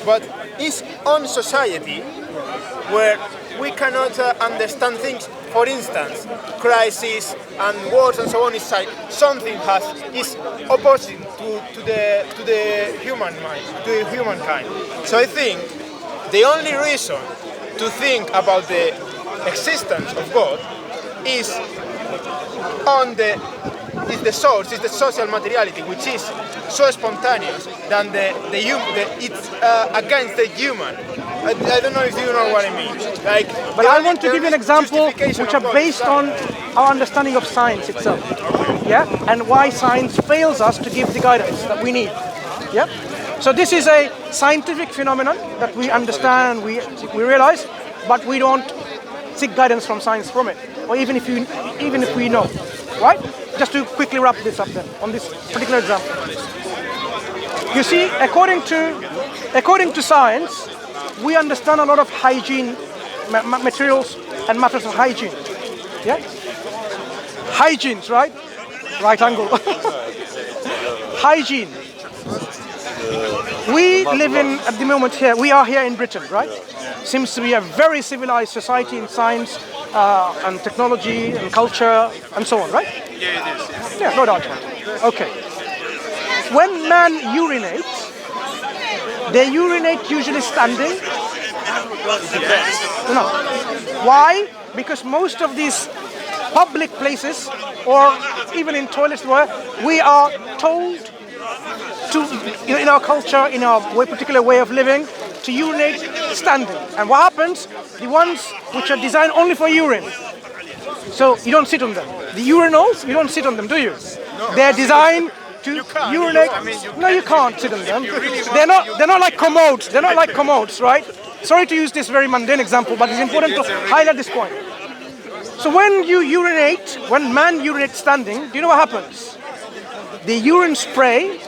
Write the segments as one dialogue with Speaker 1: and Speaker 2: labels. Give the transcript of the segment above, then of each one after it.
Speaker 1: but it's on society where we cannot understand things. For instance, crisis and wars and so on is like something is opposite to the human mind, to the humankind. So I think the only reason to think about the existence of God is the source, is the social materiality, which is so spontaneous that it's against the human. I don't know if you know what I mean.
Speaker 2: But I want to give you an example which are based on our understanding of science itself. Yeah, and why science fails us to give the guidance that we need. Yeah. So this is a scientific phenomenon that we understand, we realize, but we don't seek guidance from science from it, or even if we know, right? Just to quickly wrap this up then on this particular example. You see, according to science, we understand a lot of hygiene materials and matters of hygiene. Yeah, hygienes, right? Right angle. Hygiene. We live in, at the moment here, we are here in Britain, right? Seems to be a very civilized society in science and technology and culture and so on, right?
Speaker 1: Yeah, it is.
Speaker 2: Yeah, no doubt about it. Okay. When man urinates, they urinate usually standing. No. Why? Because most of these public places, or even in toilets, where we are told to, in our culture, in our particular way of living, to urinate standing. And what happens? The ones which are designed only for urine. So you don't sit on them. The urinals, you don't sit on them, do you?
Speaker 1: No.
Speaker 2: They're designed to urinate. No, you can't sit on them. They're not like commodes. They're not like commodes, right? Sorry to use this very mundane example, but it's important to highlight this point. So when you urinate, when man urinates standing, do you know what happens? The urine spray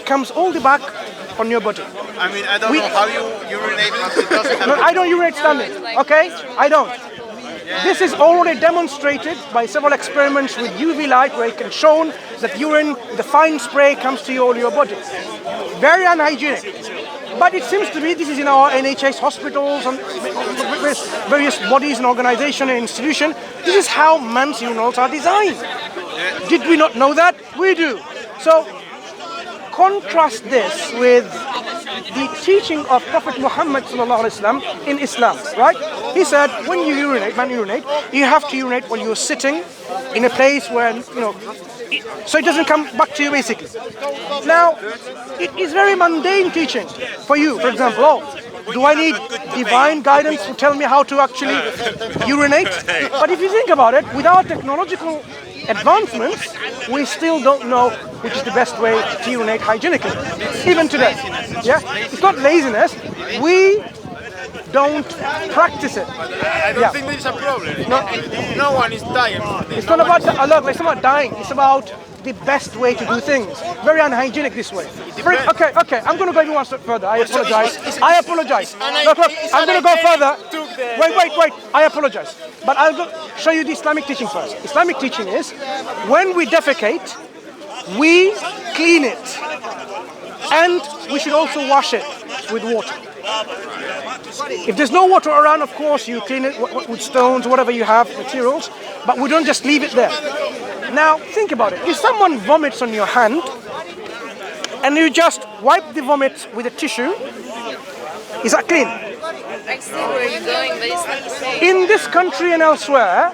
Speaker 2: comes all the back on your body.
Speaker 1: I mean, I don't know how you urinate, but it doesn't happen.
Speaker 2: No, I don't urinate standing, okay? I don't. This is already demonstrated by several experiments with UV light, where it can show that urine, the fine spray, comes to all your body. Very unhygienic. But it seems to be this is in our NHS hospitals and various bodies and organizations and institutions. This is how man's urinals are designed. Did we not know that? We do. So contrast this with the teaching of Prophet Muhammad ﷺ in Islam, right? He said, when you urinate, you have to urinate when you're sitting in a place where, so it doesn't come back to you basically. Now, it is very mundane teaching for you. For example, do I need divine guidance to tell me how to actually urinate? But if you think about it, without technological advancements, we still don't know which is the best way to urinate hygienically, even today. Yeah, it's not laziness. We don't practice it.
Speaker 1: I don't think this is a problem. No one is dying for this.
Speaker 2: It's not about it's not dying. It's about the best way to do things. Very unhygienic this way. Okay. I'm going to go even one step further. I apologize. I'm going to go further. Wait. I apologize. But I'll show you the Islamic teaching first. Islamic teaching is when we defecate, we clean it, and we should also wash it with water. If there's no water around, of course, you clean it with stones, whatever you have, materials, but we don't just leave it there. Now, think about it. If someone vomits on your hand, and you just wipe the vomit with a tissue, is that clean?
Speaker 3: I see where you're going, but it's not the same.
Speaker 2: In this country and elsewhere,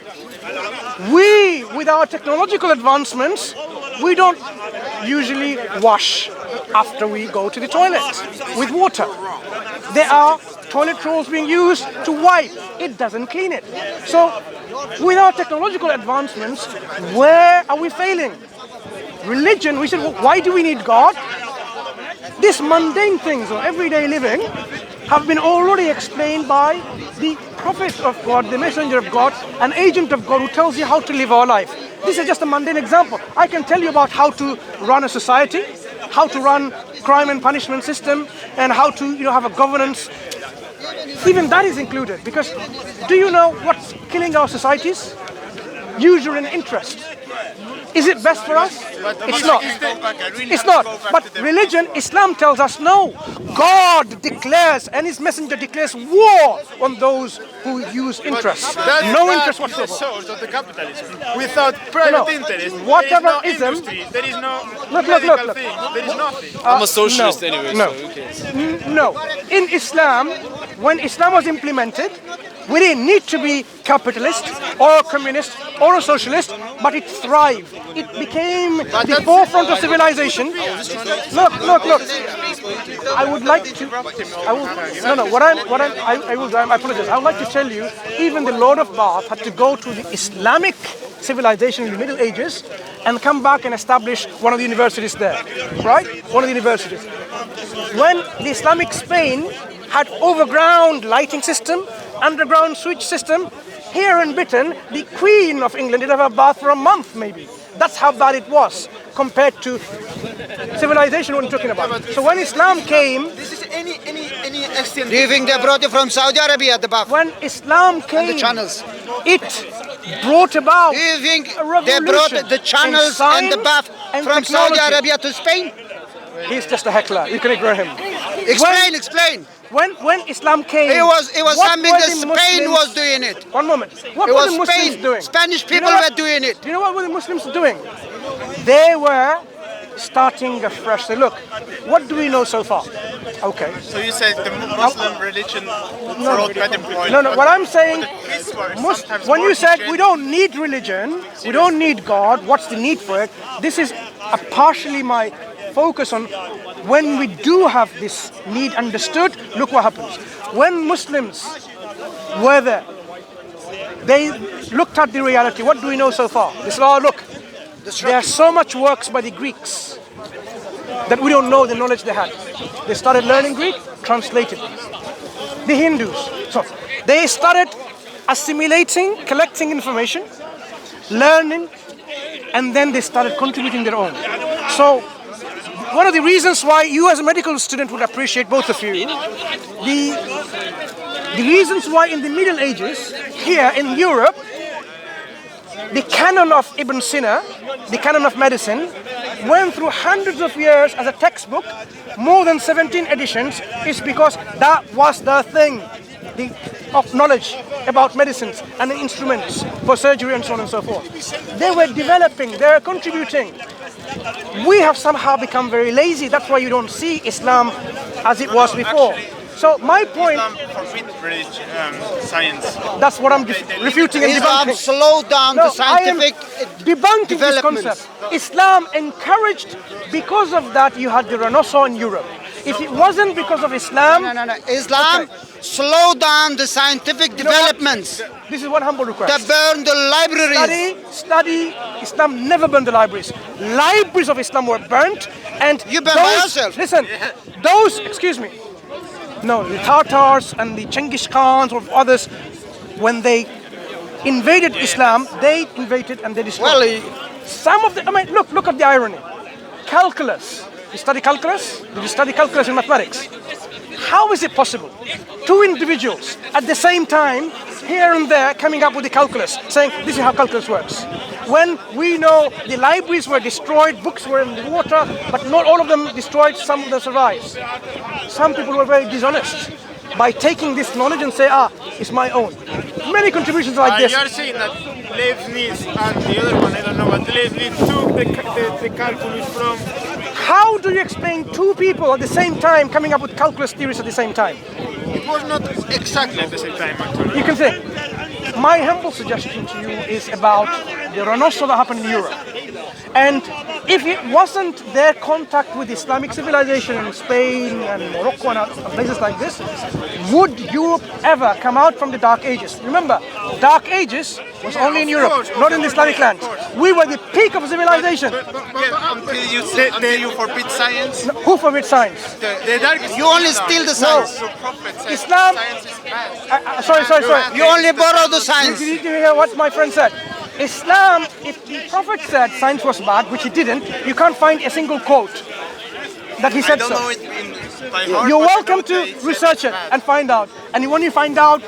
Speaker 2: we, with our technological advancements, we don't usually wash after we go to the toilet with water. There are toilet rolls being used to wipe. It doesn't clean it. So, with our technological advancements, where are we failing? Religion, we said, well, why do we need God? These mundane things of everyday living have been already explained by the Prophet of God, the Messenger of God, an agent of God who tells you how to live our life. This is just a mundane example. I can tell you about how to run a society, how to run crime and punishment system, and how to have a governance. Even that is included, because do you know what's killing our societies? Usury and interest. Is it best for us? It's not. It's not. But religion, Islam tells us no. God declares and His Messenger declares war on those who use interest. No interest whatsoever.
Speaker 1: The source of the capitalism. Without private interest,
Speaker 2: whatever
Speaker 1: there is no
Speaker 2: ism,
Speaker 1: industry, there is no
Speaker 2: look.
Speaker 1: medical thing, there is nothing.
Speaker 4: I'm a socialist anyway,
Speaker 2: no.
Speaker 4: so who cares?
Speaker 2: No. In Islam, when Islam was implemented, we didn't need to be capitalist or a communist or a socialist, but it thrived. It became the forefront of civilization. Look. I would like to. I apologize. I would like to tell you, even the Lord of Bath had to go to the Islamic civilization in the Middle Ages and come back and establish one of the universities there, right? One of the universities. When the Islamic Spain had overground lighting system, underground switch system, here in Britain, the Queen of England did have a bath for a month, maybe. That's how bad it was compared to civilization we're talking about. So when Islam came,
Speaker 1: This is any extent.
Speaker 5: Do you think they brought it from Saudi Arabia, the bath?
Speaker 2: when Islam came,
Speaker 5: the channels.
Speaker 2: it brought about
Speaker 5: Do you think
Speaker 2: a revolution
Speaker 5: they brought the channels
Speaker 2: in
Speaker 5: and the
Speaker 2: science
Speaker 5: bath
Speaker 2: and
Speaker 5: from Saudi
Speaker 2: technology.
Speaker 5: Arabia to Spain?
Speaker 2: He's just a heckler. You can ignore him.
Speaker 5: Explain.
Speaker 2: When Islam came,
Speaker 5: It was
Speaker 2: what
Speaker 5: something
Speaker 2: were
Speaker 5: that
Speaker 2: the
Speaker 5: Spain
Speaker 2: Muslims-
Speaker 5: was doing it.
Speaker 2: One moment. What
Speaker 5: It
Speaker 2: were
Speaker 5: was
Speaker 2: the Muslims
Speaker 5: Spain.
Speaker 2: doing?
Speaker 5: Spanish
Speaker 2: Do you
Speaker 5: people
Speaker 2: know what-
Speaker 5: were doing it.
Speaker 2: Do you know what were the Muslims doing? They were starting afresh. Say, look, what do we know so far? Okay.
Speaker 1: So you said the Muslim religion brought better point.
Speaker 2: No. What I'm saying,
Speaker 1: This was sometimes
Speaker 2: when
Speaker 1: more
Speaker 2: you said we
Speaker 1: efficient.
Speaker 2: don't need religion, we don't need God, what's the need for it? This is partially my focus on when we do have this need understood, look what happens. When Muslims were there, they looked at the reality. What do we know so far? They said, oh, look, there are so much works by the Greeks that we don't know the knowledge they had. They started learning Greek, translated. The Hindus. So they started assimilating, collecting information, learning, and then they started contributing their own. So one of the reasons why you as a medical student would appreciate both of you, the reasons why in the Middle Ages, here in Europe, the canon of Ibn Sina, the canon of medicine, went through hundreds of years as a textbook, more than 17 editions, is because that was the thing of knowledge about medicines and the instruments for surgery and so on and so forth. They were developing, they were contributing. We have somehow become very lazy. That's why you don't see Islam as it was before. So my point,
Speaker 1: Islam forbids religion, science.
Speaker 2: that's what I'm refuting and
Speaker 5: Islam
Speaker 2: debunking.
Speaker 5: slowed down the scientific
Speaker 2: I am debunking this
Speaker 5: developments.
Speaker 2: concept. Islam encouraged, because of that you had the Renaissance in Europe. If it wasn't because of Islam,
Speaker 5: No. Islam slowed down the scientific
Speaker 2: you know what?
Speaker 5: developments.
Speaker 2: This is one humble
Speaker 5: They
Speaker 2: request.
Speaker 5: burned the libraries.
Speaker 2: Study. Islam never burned the libraries. Libraries of Islam were burnt, and
Speaker 5: You burned by yourself.
Speaker 2: Listen, excuse me. No, the Tatars and the Genghis Khans or others, when they invaded Islam, they invaded and they destroyed.
Speaker 5: Well,
Speaker 2: Some of the, look at the irony. Calculus. You study calculus? Did you study calculus in mathematics? How is it possible? Two individuals at the same time, here and there, coming up with the calculus, saying this is how calculus works. When we know the libraries were destroyed, books were in the water, but not all of them destroyed, some of them survived. Some people were very dishonest by taking this knowledge and say, it's my own. Many contributions like this.
Speaker 1: You are saying that Leibniz and the other one, I don't know, but Leibniz took the calculus from...
Speaker 2: How do you explain two people at the same time coming up with calculus theories at the same time?
Speaker 1: It was not exactly at the same time, actually.
Speaker 2: You can think. My humble suggestion to you is about the Renaissance that happened in Europe. And if it wasn't their contact with Islamic civilization in Spain and Morocco and places like this, would Europe ever come out from the Dark Ages? Remember, Dark Ages was only in Europe, not in the Islamic lands. We were the peak of civilization.
Speaker 1: Until you forbid science,
Speaker 2: Who forbids science?
Speaker 1: the darkest
Speaker 5: you only steal the science.
Speaker 1: The prophet said
Speaker 2: Islam-
Speaker 1: science is bad.
Speaker 2: Sorry.
Speaker 5: You only borrow the science.
Speaker 2: Did you hear what my friend said? Islam, if the Prophet said science was bad, which he didn't, you can't find a single quote that he
Speaker 1: I
Speaker 2: said
Speaker 1: don't
Speaker 2: so.
Speaker 1: know it by heart,
Speaker 2: You're
Speaker 1: but I
Speaker 2: welcome
Speaker 1: know
Speaker 2: to
Speaker 1: they said
Speaker 2: research
Speaker 1: it's
Speaker 2: it
Speaker 1: bad.
Speaker 2: and find out. And when you find out,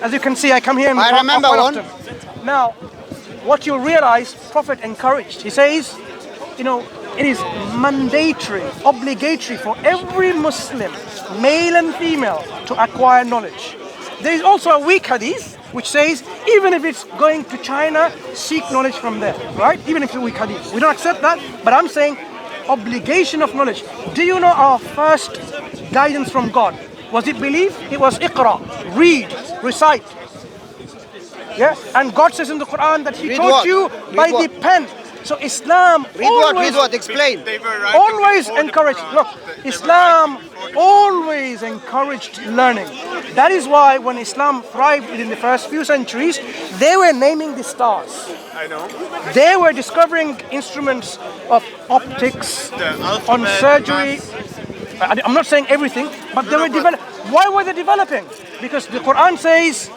Speaker 2: as you can see, I come here and
Speaker 5: I
Speaker 2: talk
Speaker 5: remember
Speaker 2: quite
Speaker 5: one.
Speaker 2: often. Now, what you realize Prophet encouraged. He says, it is mandatory, obligatory for every Muslim, male and female, to acquire knowledge. There is also a weak hadith which says, even if it's going to China, seek knowledge from there, right? Even if it's a weak hadith. We don't accept that, but I'm saying obligation of knowledge. Do you know our first guidance from God? Was it belief? It was Iqra, read, recite. Yeah? And God says in the Quran that He taught you by the pen. So Islam
Speaker 5: Read what? Explain.
Speaker 2: Always encouraged. Look, Islam always encouraged learning. That is why when Islam thrived in the first few centuries, they were naming the stars.
Speaker 1: I know.
Speaker 2: They were discovering instruments of optics, on surgery. I'm not saying everything, but they were developing. Why were they developing? Because the Quran says,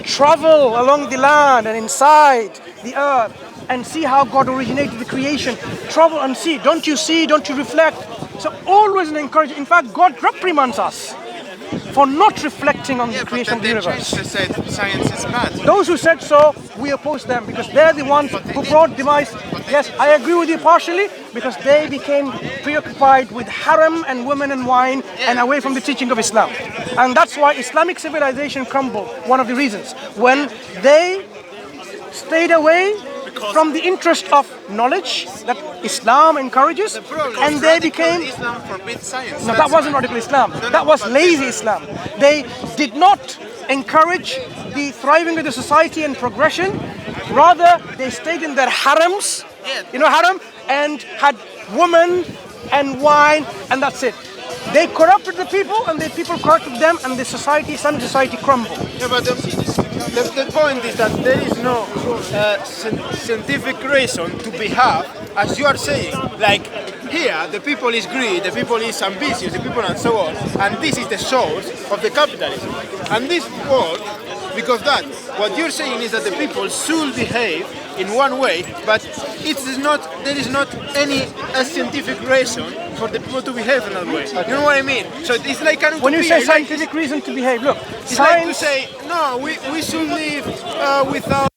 Speaker 2: travel along the land and inside the earth and see how God originated the creation. Travel and see. Don't you see? Don't you reflect? So always an encouragement. In fact, God reprimands us for not reflecting on the creation of the universe.
Speaker 1: They said science is bad.
Speaker 2: Those who said so, we oppose them because they're the ones who brought demise. Yes, I agree with you partially because they became preoccupied with harem and women and wine and away from the teaching of Islam. And that's why Islamic civilization crumbled, one of the reasons. When they stayed away from the interest of knowledge that Islam encourages, and they became...
Speaker 1: Islam forbids science.
Speaker 2: No, that wasn't radical Islam. That was lazy Islam. They did not encourage the thriving of the society and progression. Rather, they stayed in their harems, harem, and had women and wine, and that's it. They corrupted the people, and the people corrupted them, and the society, Islamic society, crumbled.
Speaker 1: Yeah, but the point is that there is no scientific reason to behave as you are saying. Like here, the people is greed, the people is ambitious, the people and so on, and this is the source of the capitalism. And this world, because that, what you're saying is that the people should behave in one way, but there is not any scientific reason for the people to behave in that way. You know what I mean? So it's like kind of
Speaker 2: when you say scientific reason to behave, look,
Speaker 1: it's
Speaker 2: science...
Speaker 1: like to say no, we should live without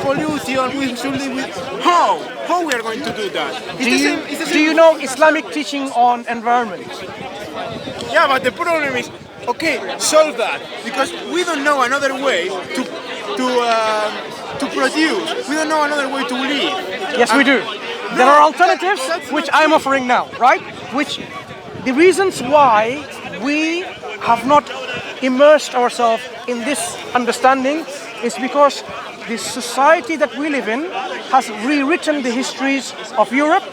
Speaker 1: pollution. We should live with how we are going to do that?
Speaker 2: Do you know Islamic teaching on environment?
Speaker 1: Yeah, but the problem is, okay, solve that because we don't know another way to produce. We don't know another way to live.
Speaker 2: Yes, we do. There are alternatives, which I'm offering now, right? Which the reasons why we have not immersed ourselves in this understanding is because the society that we live in has rewritten the histories of Europe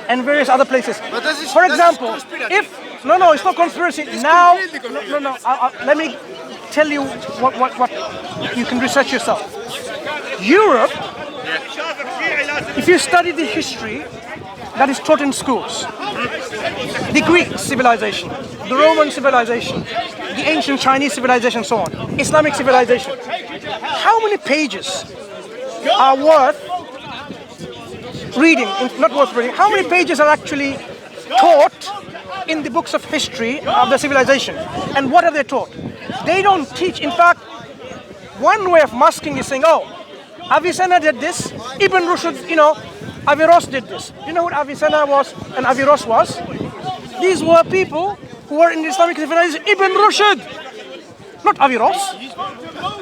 Speaker 2: and various other places. For example, no, it's not conspiracy. Now, no. Let me tell you what you can research yourself. Europe, if you study the history that is taught in schools, the Greek civilization, the Roman civilization, the ancient Chinese civilization, so on, Islamic civilization, how many pages are worth reading, not worth reading, how many pages are actually taught in the books of history of the civilization? And what are they taught? They don't teach. In fact, one way of masking is saying, Avicenna did this, Ibn Rushd, Averroes did this. You know what Avicenna was and Averroes was? These were people who were in the Islamic civilization. Ibn Rushd, not Averroes,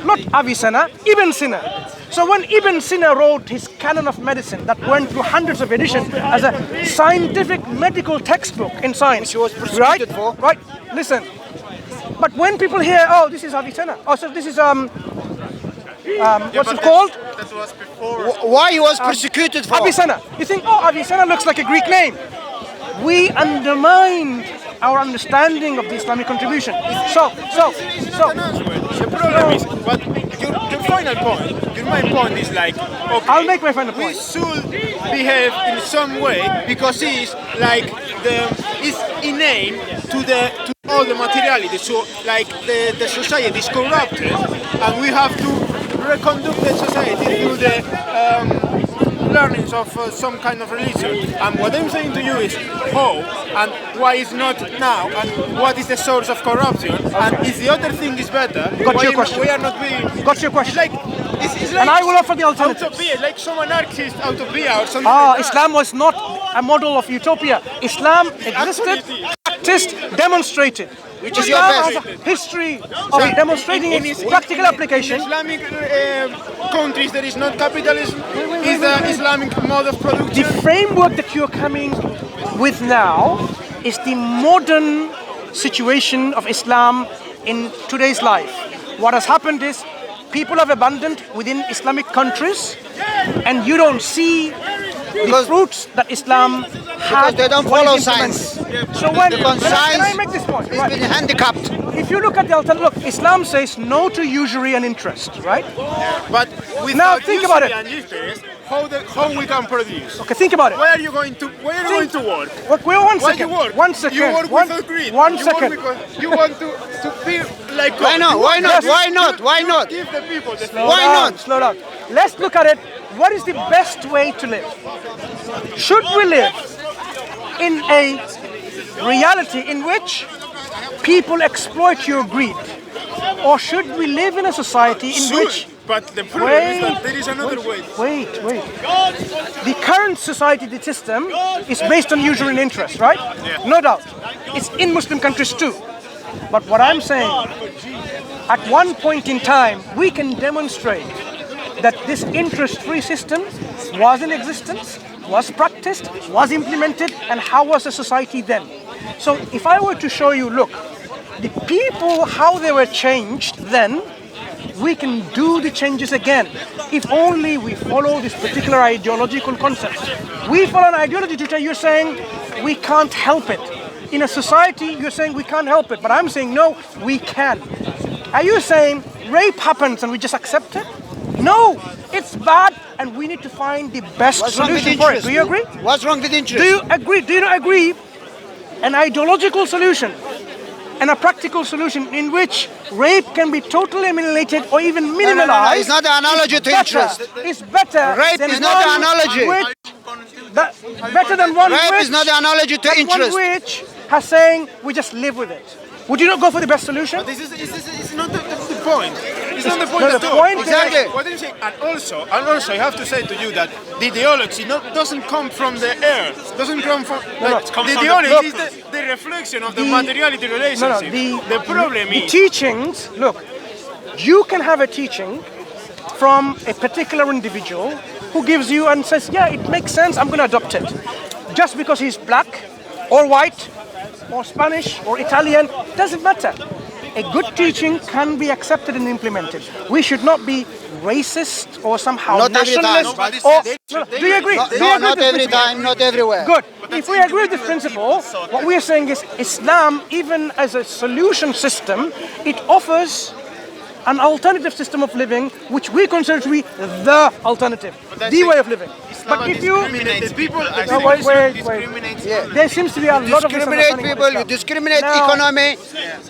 Speaker 2: not Avicenna, Ibn Sina. So when Ibn Sina wrote his Canon of Medicine that went through hundreds of editions as a scientific medical textbook in science,
Speaker 5: he was persecuted for.
Speaker 2: Right, listen. But when people hear, this is Avicenna, so this is what's it called?
Speaker 1: That was before.
Speaker 5: Why he was persecuted for?
Speaker 2: Avicenna. You think, Avicenna looks like a Greek name. We undermined our understanding of the Islamic contribution. So.
Speaker 1: The problem is, but your final point, your main point is like, okay,
Speaker 2: I'll make my final point.
Speaker 1: We should behave in some way because it's like it's innate to all the materiality. So like the society is corrupted, and we have to reconduct the society through the learnings of some kind of religion. And what I'm saying to you is how and why is not now, and what is the source of corruption, and if the other thing is better,
Speaker 2: Got your question.
Speaker 1: We are not being...
Speaker 2: Got your question.
Speaker 1: It's like
Speaker 2: And I will offer the alternative.
Speaker 1: Utopia, like some anarchist utopia or something like that.
Speaker 2: Islam was not a model of utopia. Islam existed, practiced, demonstrated.
Speaker 5: Which is your
Speaker 2: Islam
Speaker 5: best?
Speaker 2: has a history of demonstrating its practical application.
Speaker 1: In Islamic countries, there is not capitalism. Is the Islamic mode of production.
Speaker 2: The framework that you're coming with now is the modern situation of Islam in today's life. What has happened is people have abandoned within Islamic countries, and you don't see the fruits that Islam has.
Speaker 5: Because they don't follow science.
Speaker 2: So when
Speaker 5: Because
Speaker 2: can I
Speaker 5: science
Speaker 2: make this point?
Speaker 5: has
Speaker 2: Right.
Speaker 5: been handicapped.
Speaker 2: If you look at the alternative, look, Islam says no to usury and interest, right?
Speaker 1: But without
Speaker 2: Now think about it.
Speaker 1: and interest, how we can produce?
Speaker 2: Okay, think about it.
Speaker 1: Where are you going to work?
Speaker 2: Wait, one
Speaker 1: Why
Speaker 2: second.
Speaker 1: you work?
Speaker 2: One second.
Speaker 1: You work
Speaker 2: One-
Speaker 1: without greed.
Speaker 2: one
Speaker 1: you
Speaker 2: second.
Speaker 1: Work because you want to be like God.
Speaker 5: Why not?
Speaker 1: You
Speaker 5: Why
Speaker 1: want
Speaker 5: not?
Speaker 1: to-
Speaker 5: Why not?
Speaker 1: you-
Speaker 5: Why
Speaker 1: you
Speaker 5: not?
Speaker 1: Give the people the
Speaker 2: Slow
Speaker 5: Why
Speaker 2: down,
Speaker 5: not?
Speaker 2: Slow down. Let's look at it. What is the best way to live? Should we live in a reality in which people exploit your greed? Or should we live in a society in
Speaker 1: Sure,
Speaker 2: which...
Speaker 1: but the problem is that there is another way.
Speaker 2: Wait. The current society, the system, is based on usury and interest, right? No doubt. It's in Muslim countries too. But what I'm saying, at one point in time, we can demonstrate that this interest-free system was in existence, was practiced, was implemented, and how was the society then? So if I were to show you, look, the people, how they were changed then, we can do the changes again. If only we follow this particular ideological concept. We follow an ideology today, you're saying we can't help it. In a society, you're saying we can't help it. But I'm saying, no, we can. Are you saying rape happens and we just accept it? No, it's bad and we need to find the best
Speaker 5: What's wrong with
Speaker 2: solution for it.
Speaker 5: interest?
Speaker 2: Do you agree?
Speaker 5: What's wrong with interest?
Speaker 2: Do you agree? Do you not agree? An ideological solution and a practical solution in which rape can be totally eliminated or even minimalized.
Speaker 5: It's not an analogy to interest.
Speaker 2: It's better.
Speaker 5: Rape
Speaker 2: than
Speaker 5: is not
Speaker 2: one
Speaker 5: an analogy.
Speaker 2: Better than one
Speaker 5: Rape
Speaker 2: which,
Speaker 5: is not an analogy to
Speaker 2: than
Speaker 5: interest.
Speaker 2: one which has saying we just live with it. Would you not go for the best solution?
Speaker 1: This is not the point. It's not the point
Speaker 2: No,
Speaker 1: at
Speaker 2: the
Speaker 1: all.
Speaker 2: point is-
Speaker 5: Exactly.
Speaker 1: What I'm saying, and also, I have to say to you that the ideology doesn't come from the air. Doesn't come from.
Speaker 2: no.
Speaker 1: The ideology is the reflection of the materiality relationship. The problem
Speaker 2: the
Speaker 1: is.
Speaker 2: teachings. Look, you can have a teaching from a particular individual who gives you and says, yeah, it makes sense, I'm going to adopt it. Just because he's black or white or Spanish or Italian, doesn't matter. A good teaching can be accepted and implemented. We should not be racist or somehow
Speaker 5: Not every
Speaker 2: nationalist.
Speaker 5: time.
Speaker 2: Do you agree?
Speaker 5: No,
Speaker 2: Do you agree
Speaker 5: not
Speaker 2: with
Speaker 5: every
Speaker 2: this principle?
Speaker 5: time, not everywhere.
Speaker 2: Good. If we agree with this principle, what we are saying is Islam, even as a solution system, it offers an alternative system of living which we consider to be the alternative, the way of living. But if you...
Speaker 1: discriminates people,
Speaker 2: No, wait.
Speaker 5: Yeah.
Speaker 2: There seems to be a lot of
Speaker 5: Discriminate
Speaker 2: misunderstanding
Speaker 5: people,
Speaker 2: of
Speaker 5: you
Speaker 2: Islam.
Speaker 5: discriminate
Speaker 2: Now,
Speaker 5: economy.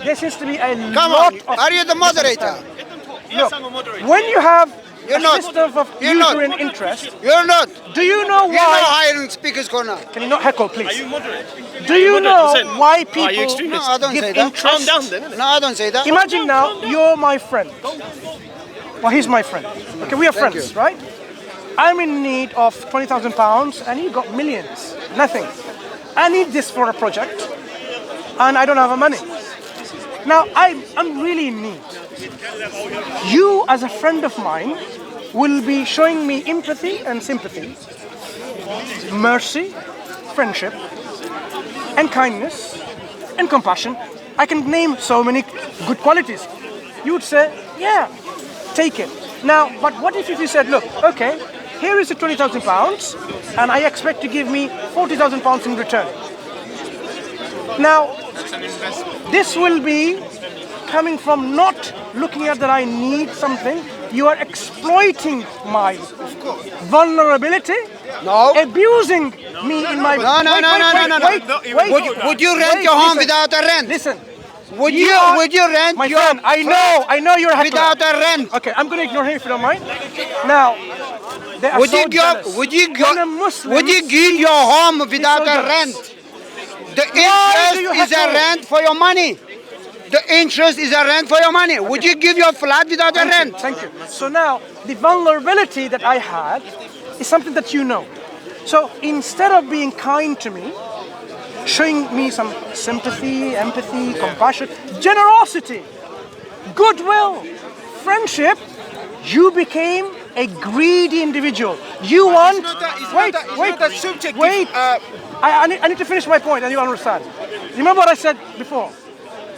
Speaker 2: There seems to be a
Speaker 5: Come
Speaker 2: lot
Speaker 5: on,
Speaker 2: of...
Speaker 5: are you the moderator?
Speaker 2: Look, when you have
Speaker 5: You're
Speaker 2: a
Speaker 5: not.
Speaker 2: system of
Speaker 5: You're not.
Speaker 2: usury and interest,
Speaker 5: You're not.
Speaker 2: do you know
Speaker 5: You're not
Speaker 2: why...
Speaker 5: hiring speakers corner.
Speaker 2: Can you not heckle, please? Do you know why people
Speaker 5: No, I don't
Speaker 2: give
Speaker 5: say that.
Speaker 2: interest?
Speaker 5: No, I don't say that.
Speaker 2: Imagine now, you're my friend. Well, he's my friend. Okay, we are
Speaker 5: Thank
Speaker 2: friends,
Speaker 5: you.
Speaker 2: right? I'm in need of £20,000 and you got millions. Nothing. I need this for a project and I don't have the money. Now, I'm really in need. You, as a friend of mine, will be showing me empathy and sympathy, mercy, friendship, and kindness, and compassion. I can name so many good qualities. You would say, yeah, take it. Now, but what if you said, look, okay, here is the £20,000 and I expect to give me £40,000 in return. Now, this will be coming from not looking at that I need something. You are exploiting my vulnerability,
Speaker 5: No.
Speaker 2: abusing me in my...
Speaker 5: No. Would you rent your home without a rent?
Speaker 2: Listen.
Speaker 5: Would
Speaker 2: You
Speaker 5: you
Speaker 2: are-
Speaker 5: would you rent
Speaker 2: My
Speaker 5: your
Speaker 2: friend, I know you're a heckler.
Speaker 5: without a rent?
Speaker 2: Okay, I'm going to ignore him if you don't mind. Now, they are
Speaker 5: Would
Speaker 2: so
Speaker 5: you go?
Speaker 2: jealous.
Speaker 5: Would you
Speaker 2: When a
Speaker 5: go?
Speaker 2: Muslim
Speaker 5: Would you give your home without
Speaker 2: so
Speaker 5: a
Speaker 2: jealous.
Speaker 5: rent? The
Speaker 2: Why do you
Speaker 5: interest is a
Speaker 2: heckle?
Speaker 5: rent for your money. The interest is a rent for your money. Would you give your flat without a rent?
Speaker 2: Thank you. So now, the vulnerability that I had is something that you know. So instead of being kind to me, showing me some sympathy, empathy, compassion, generosity, goodwill, friendship, you became a greedy individual. You want... Wait. I need to finish my point and you understand. Remember what I said before?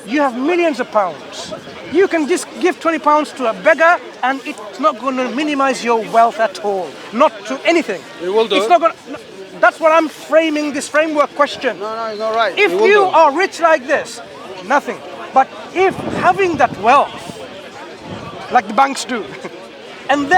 Speaker 2: You have millions of pounds. You can just give 20 pounds to a beggar and it's not going to minimize your wealth at all. Not to anything.
Speaker 5: It will do.
Speaker 2: It's not going to... That's what I'm framing this framework question.
Speaker 5: No, it's not right.
Speaker 2: If you are rich like this, nothing. But if having that wealth, like the banks do, and then